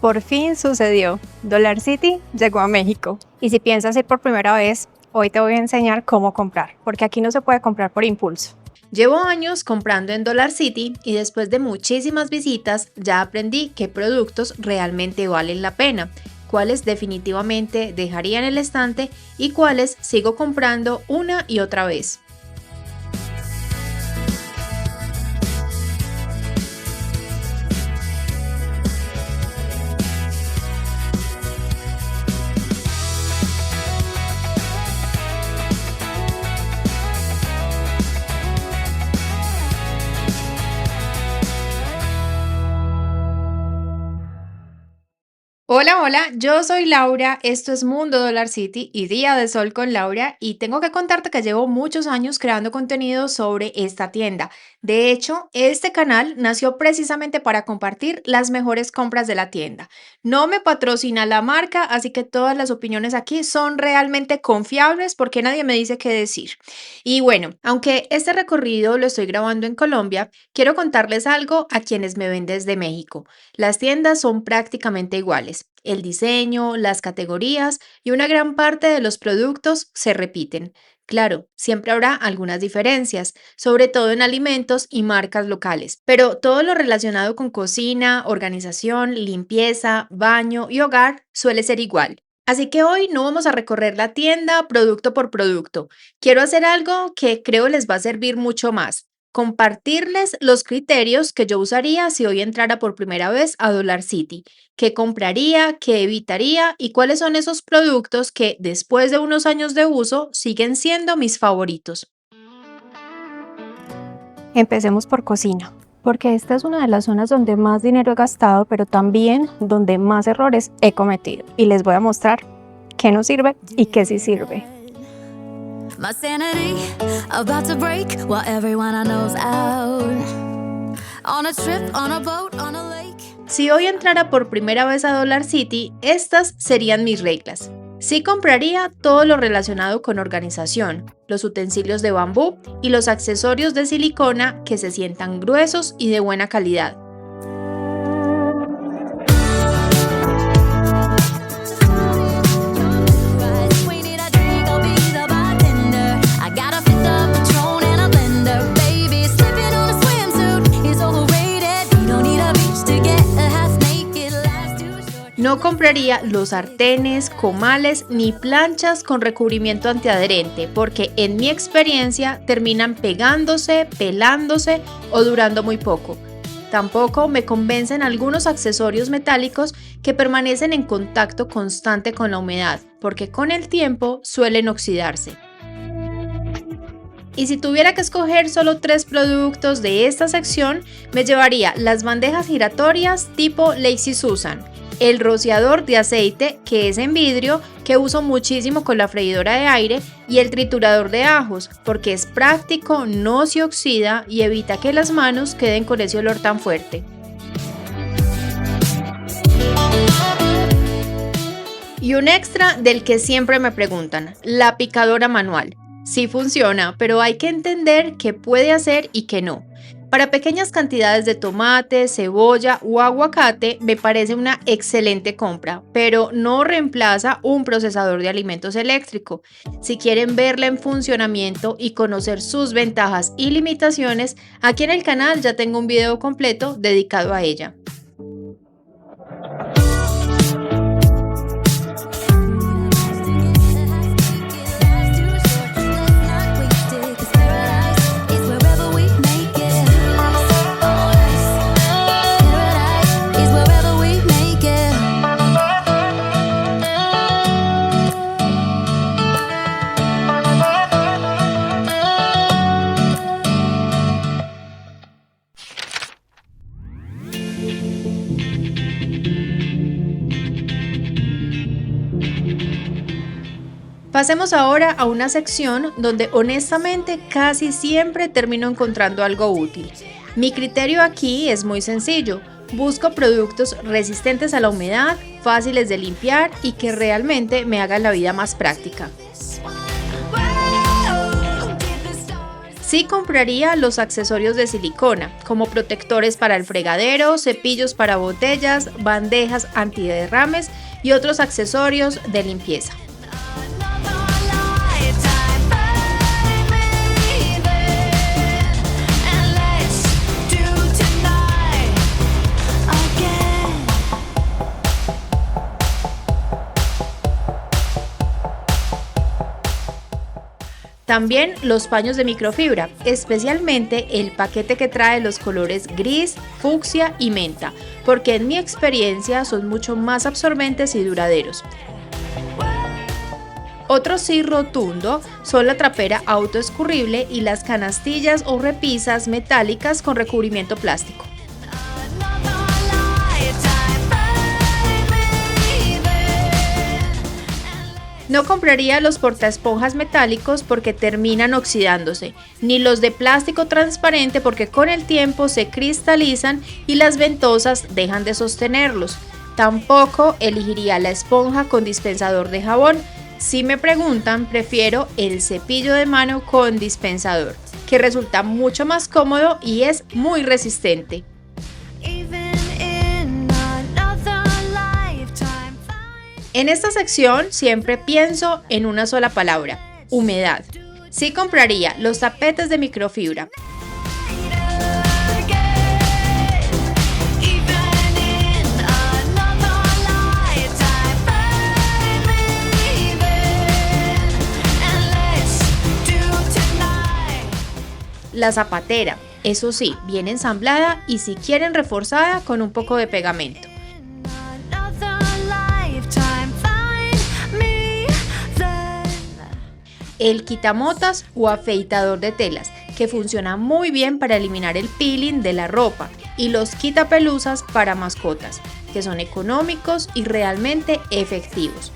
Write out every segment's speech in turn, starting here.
Por fin sucedió. Dollar City llegó a México. Y si piensas ir por primera vez, hoy te voy a enseñar cómo comprar, porque aquí no se puede comprar por impulso. Llevo años comprando en Dollar City y después de muchísimas visitas ya aprendí qué productos realmente valen la pena, cuáles definitivamente dejaría en el estante y cuáles sigo comprando una y otra vez. Hola, yo soy Laura, esto es Mundo Dollar City y Día de Sol con Laura y tengo que contarte que llevo muchos años creando contenido sobre esta tienda. De hecho, este canal nació precisamente para compartir las mejores compras de la tienda. No me patrocina la marca, así que todas las opiniones aquí son realmente confiables porque nadie me dice qué decir. Y bueno, aunque este recorrido lo estoy grabando en Colombia, quiero contarles algo a quienes me ven desde México. Las tiendas son prácticamente iguales. El diseño, las categorías y una gran parte de los productos se repiten. Claro, siempre habrá algunas diferencias, sobre todo en alimentos y marcas locales, pero todo lo relacionado con cocina, organización, limpieza, baño y hogar suele ser igual. Así que hoy no vamos a recorrer la tienda producto por producto. Quiero hacer algo que creo les va a servir mucho más. Compartirles los criterios que yo usaría si hoy entrara por primera vez a Dollar City, qué compraría, qué evitaría y cuáles son esos productos que después de unos años de uso siguen siendo mis favoritos. Empecemos por cocina, porque esta es una de las zonas donde más dinero he gastado, pero también donde más errores he cometido. Y les voy a mostrar qué no sirve y qué sí sirve. My sanity about to break while everyone I know's out. On a trip, on a boat, on a lake. Si hoy entrara por primera vez a Dollar City, estas serían mis reglas. Sí compraría todo lo relacionado con organización, los utensilios de bambú y los accesorios de silicona que se sientan gruesos y de buena calidad. No compraría los sartenes, comales ni planchas con recubrimiento antiadherente porque en mi experiencia terminan pegándose, pelándose o durando muy poco. Tampoco me convencen algunos accesorios metálicos que permanecen en contacto constante con la humedad porque con el tiempo suelen oxidarse. Y si tuviera que escoger solo 3 productos de esta sección, me llevaría las bandejas giratorias tipo Lazy Susan, el rociador de aceite que es en vidrio que uso muchísimo con la freidora de aire y el triturador de ajos porque es práctico, no se oxida y evita que las manos queden con ese olor tan fuerte. Y un extra del que siempre me preguntan, la picadora manual. Sí funciona, pero hay que entender qué puede hacer y qué no. Para pequeñas cantidades de tomate, cebolla o aguacate me parece una excelente compra, pero no reemplaza un procesador de alimentos eléctrico. Si quieren verla en funcionamiento y conocer sus ventajas y limitaciones, aquí en el canal ya tengo un video completo dedicado a ella. Pasemos ahora a una sección donde honestamente casi siempre termino encontrando algo útil. Mi criterio aquí es muy sencillo. Busco productos resistentes a la humedad, fáciles de limpiar y que realmente me hagan la vida más práctica. Sí compraría los accesorios de silicona, como protectores para el fregadero, cepillos para botellas, bandejas antiderrames y otros accesorios de limpieza. También los paños de microfibra, especialmente el paquete que trae los colores gris, fucsia y menta, porque en mi experiencia son mucho más absorbentes y duraderos. Otro sí rotundo son la trapera autoescurrible y las canastillas o repisas metálicas con recubrimiento plástico. No compraría los portaesponjas metálicos porque terminan oxidándose, ni los de plástico transparente porque con el tiempo se cristalizan y las ventosas dejan de sostenerlos. Tampoco elegiría la esponja con dispensador de jabón. Si me preguntan, prefiero el cepillo de mano con dispensador, que resulta mucho más cómodo y es muy resistente. En esta sección siempre pienso en una sola palabra, humedad. Sí compraría los tapetes de microfibra. La zapatera, eso sí, bien ensamblada y si quieren reforzada con un poco de pegamento. El quitamotas o afeitador de telas, que funciona muy bien para eliminar el peeling de la ropa, y los quitapelusas para mascotas, que son económicos y realmente efectivos.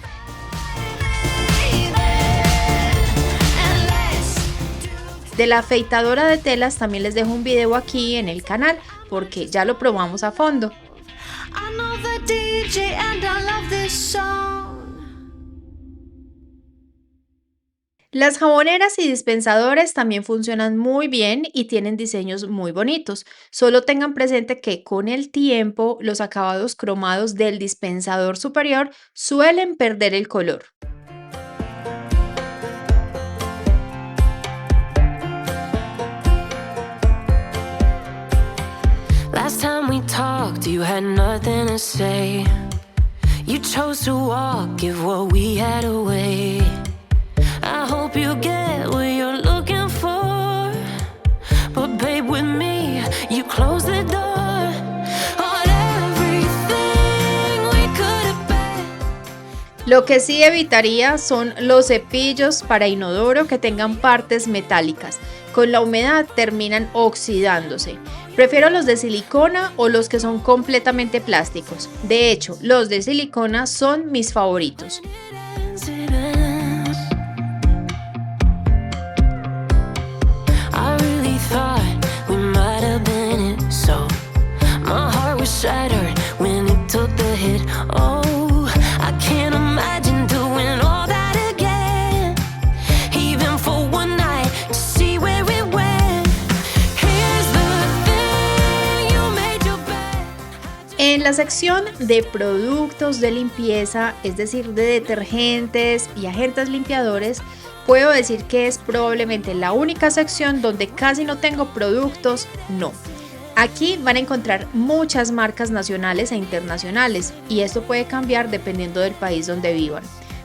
De la afeitadora de telas también les dejo un video aquí en el canal porque ya lo probamos a fondo. Las jaboneras y dispensadores también funcionan muy bien y tienen diseños muy bonitos. Solo tengan presente que con el tiempo los acabados cromados del dispensador superior suelen perder el color. Last time we talked, you had nothing to say. You chose to walk, give what we had away. I hope you get what you're looking for. But babe, with me, you close the door on everything we could have been. Lo que sí evitaría son los cepillos para inodoro que tengan partes metálicas. Con la humedad terminan oxidándose. Prefiero los de silicona o los que son completamente plásticos. De hecho, los de silicona son mis favoritos. Shattered when it took the hit. Oh, I can't imagine doing all that again, even for one night to see where it went. Here's the thing, you made your bed. En la sección de productos de limpieza, es decir, de detergentes y agentes limpiadores, puedo decir que es probablemente la única sección donde casi no tengo productos no. Aquí van a encontrar muchas marcas nacionales e internacionales y esto puede cambiar dependiendo del país donde vivan.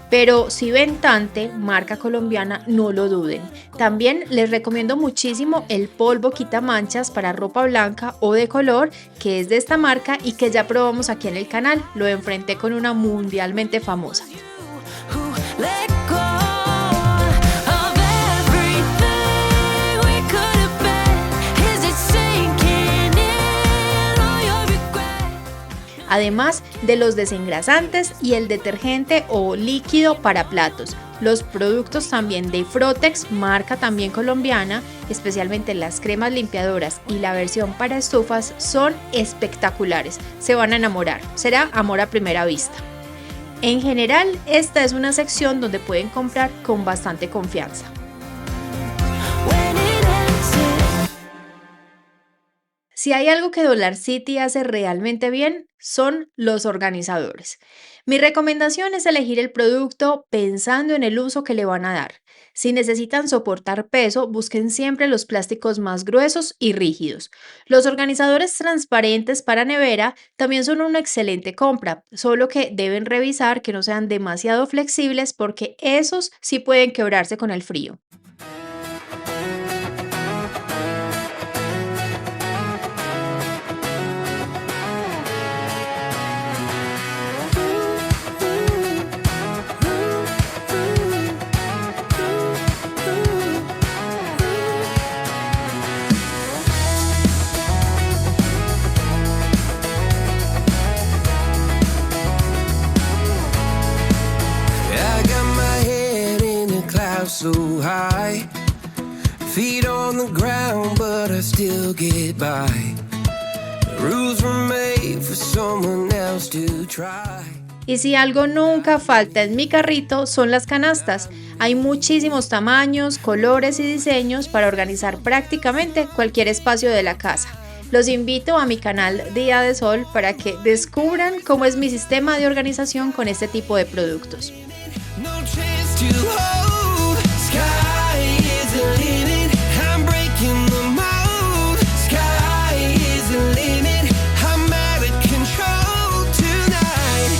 Pero si ven Tante, marca colombiana, no lo duden. También les recomiendo muchísimo el polvo quitamanchas para ropa blanca o de color, que es de esta marca y que ya probamos aquí en el canal. Lo enfrenté con una mundialmente famosa. Además de los desengrasantes y el detergente o líquido para platos. Los productos también de Frotex, marca también colombiana, especialmente las cremas limpiadoras y la versión para estufas son espectaculares. Se van a enamorar, será amor a primera vista. En general, esta es una sección donde pueden comprar con bastante confianza. Si hay algo que Dollar City hace realmente bien, son los organizadores. Mi recomendación es elegir el producto pensando en el uso que le van a dar. Si necesitan soportar peso, busquen siempre los plásticos más gruesos y rígidos. Los organizadores transparentes para nevera también son una excelente compra, solo que deben revisar que no sean demasiado flexibles porque esos sí pueden quebrarse con el frío. I got my head in the clouds so high, feet on the ground, but I still get by. The rules were made for someone else to try. Y si algo nunca falta en mi carrito son las canastas. Hay muchísimos tamaños, colores y diseños para organizar prácticamente cualquier espacio de la casa. Los invito a mi canal Día de Sol para que descubran cómo es mi sistema de organización con este tipo de productos. No chance to hold. Sky is the limit. I'm breaking the mold. Sky is the limit. I'm out of control tonight.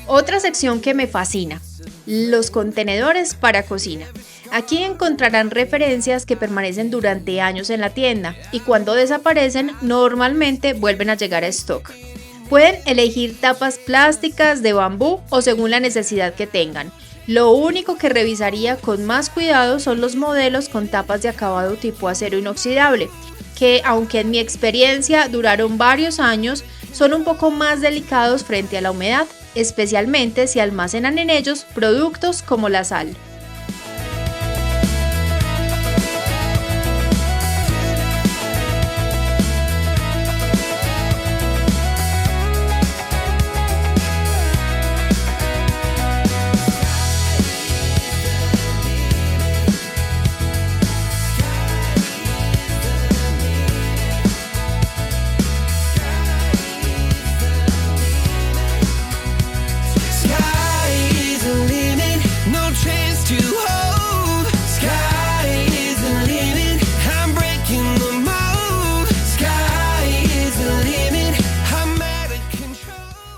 Otra sección que me fascina, los contenedores para cocina. Aquí encontrarán referencias que permanecen durante años en la tienda y cuando desaparecen normalmente vuelven a llegar a stock. Pueden elegir tapas plásticas, de bambú o según la necesidad que tengan. Lo único que revisaría con más cuidado son los modelos con tapas de acabado tipo acero inoxidable, que aunque en mi experiencia duraron varios años, son un poco más delicados frente a la humedad, especialmente si almacenan en ellos productos como la sal.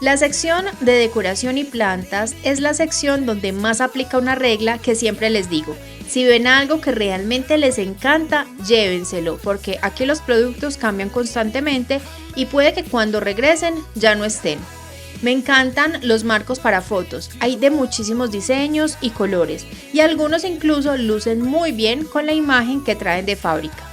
La sección de decoración y plantas es la sección donde más aplica una regla que siempre les digo. Si ven algo que realmente les encanta, llévenselo, porque aquí los productos cambian constantemente y puede que cuando regresen ya no estén. Me encantan los marcos para fotos, hay de muchísimos diseños y colores, y algunos incluso lucen muy bien con la imagen que traen de fábrica.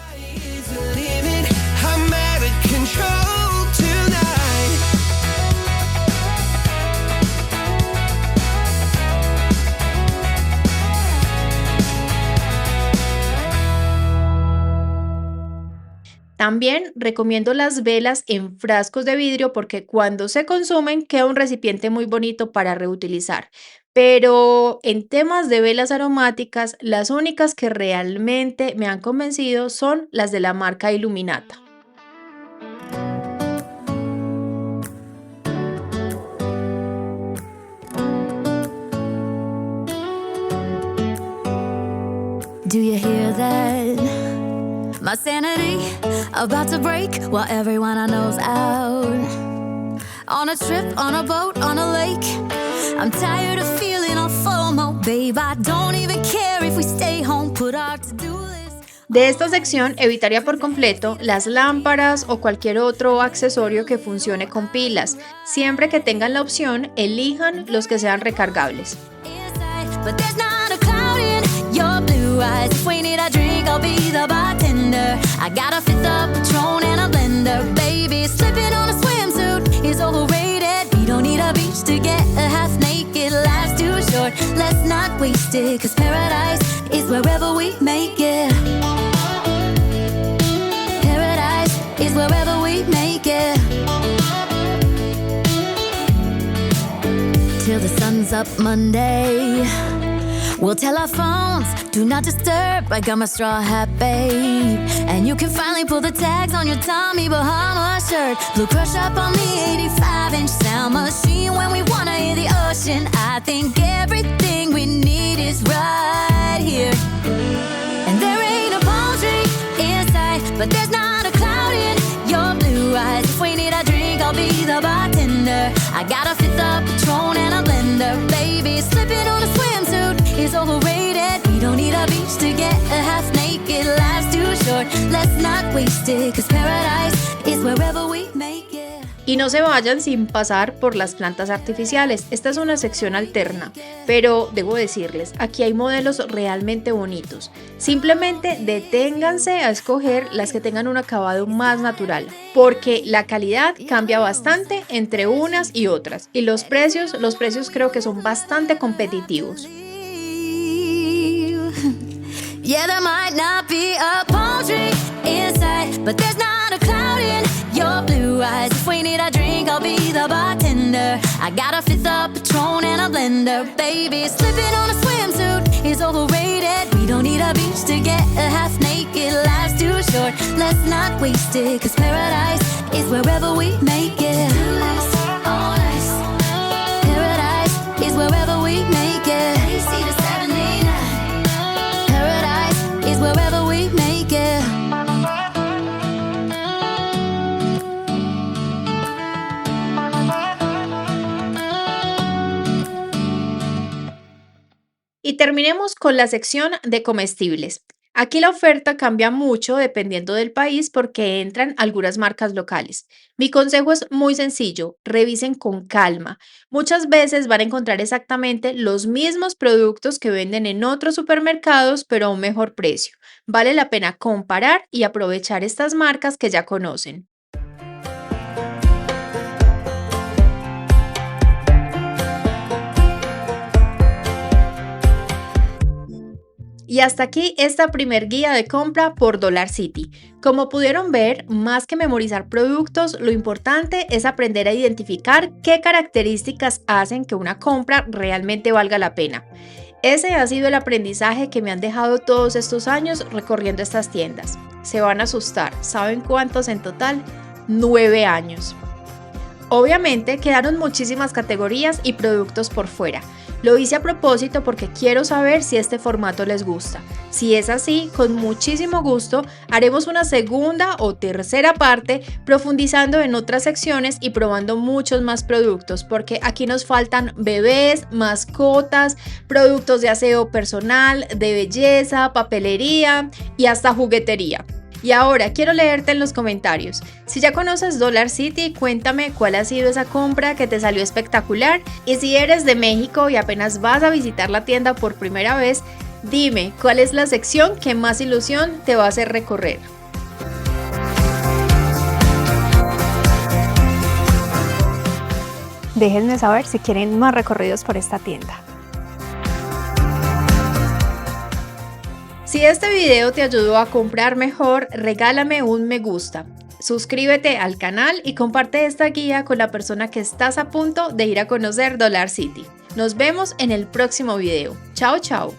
También recomiendo las velas en frascos de vidrio porque cuando se consumen queda un recipiente muy bonito para reutilizar. Pero en temas de velas aromáticas, las únicas que realmente me han convencido son las de la marca Illuminata. Do you hear that? My sanity about to break while everyone I know's out. On a trip, on a boat, on a lake. I'm tired of feeling all FOMO, babe. I don't even care if we stay home, put our to-do list. De esta sección evitaría por completo las lámparas o cualquier otro accesorio que funcione con pilas. Siempre que tengan la opción, elijan los que sean recargables. But there's not a cloud in your blue eyes. If we need a drink, I'll be the bartender. I got a fifth of Patron and a blender. Baby, slipping on a swimsuit is overrated. We don't need a beach to get a half naked. Life's too short, let's not waste it. Cause paradise is wherever we make it. Paradise is wherever we make it. Till till the sun's up Monday. We'll tell our phones, do not disturb. I got my straw hat, babe. And you can finally pull the tags on your Tommy Bahama shirt. Blue crush up on the 85-inch sound machine when we wanna hear the ocean. I think everything we need is right here. And there ain't a palm tree in sight, but there's not a cloud in your blue eyes. If we need a drink, I'll be the bartender. I got a fifth of Patron and a blender. Baby, slipping on a swimsuit is overrated. We don't need a beach to get a half naked. Life's too short, let's not waste it. Cause paradise is wherever we make it. Y no se vayan sin pasar por las plantas artificiales. Esta es una sección alterna, pero debo decirles, aquí hay modelos realmente bonitos. Simplemente deténganse a escoger las que tengan un acabado más natural, porque la calidad cambia bastante entre unas y otras. Y los precios creo que son bastante competitivos. Yeah, there might not be a palm tree inside, but there's not a cloud in your blue eyes. If we need a drink, I'll be the bartender. I got a fifth of Patron and a blender. Baby, slipping on a swimsuit is overrated. We don't need a beach to get a half naked. Life's too short, let's not waste it. Cause paradise is wherever we make it. Paradise is wherever we make it. Paradise is wherever we make it. Y terminemos con la sección de comestibles. Aquí la oferta cambia mucho dependiendo del país porque entran algunas marcas locales. Mi consejo es muy sencillo, revisen con calma. Muchas veces van a encontrar exactamente los mismos productos que venden en otros supermercados, pero a un mejor precio. Vale la pena comparar y aprovechar estas marcas que ya conocen. Y hasta aquí esta primer guía de compra por Dollar City. Como pudieron ver, más que memorizar productos, lo importante es aprender a identificar qué características hacen que una compra realmente valga la pena. Ese ha sido el aprendizaje que me han dejado todos estos años recorriendo estas tiendas. Se van a asustar, ¿saben cuántos en total? 9 años. Obviamente quedaron muchísimas categorías y productos por fuera. Lo hice a propósito porque quiero saber si este formato les gusta. Si es así, con muchísimo gusto haremos una segunda o tercera parte profundizando en otras secciones y probando muchos más productos, porque aquí nos faltan bebés, mascotas, productos de aseo personal, de belleza, papelería y hasta juguetería. Y ahora quiero leerte en los comentarios. Si ya conoces Dollar City, cuéntame cuál ha sido esa compra que te salió espectacular. Y si eres de México y apenas vas a visitar la tienda por primera vez, dime cuál es la sección que más ilusión te va a hacer recorrer. Déjenme saber si quieren más recorridos por esta tienda. Si este video te ayudó a comprar mejor, regálame un me gusta. Suscríbete al canal y comparte esta guía con la persona que estás a punto de ir a conocer Dollar City. Nos vemos en el próximo video. Chao, chao.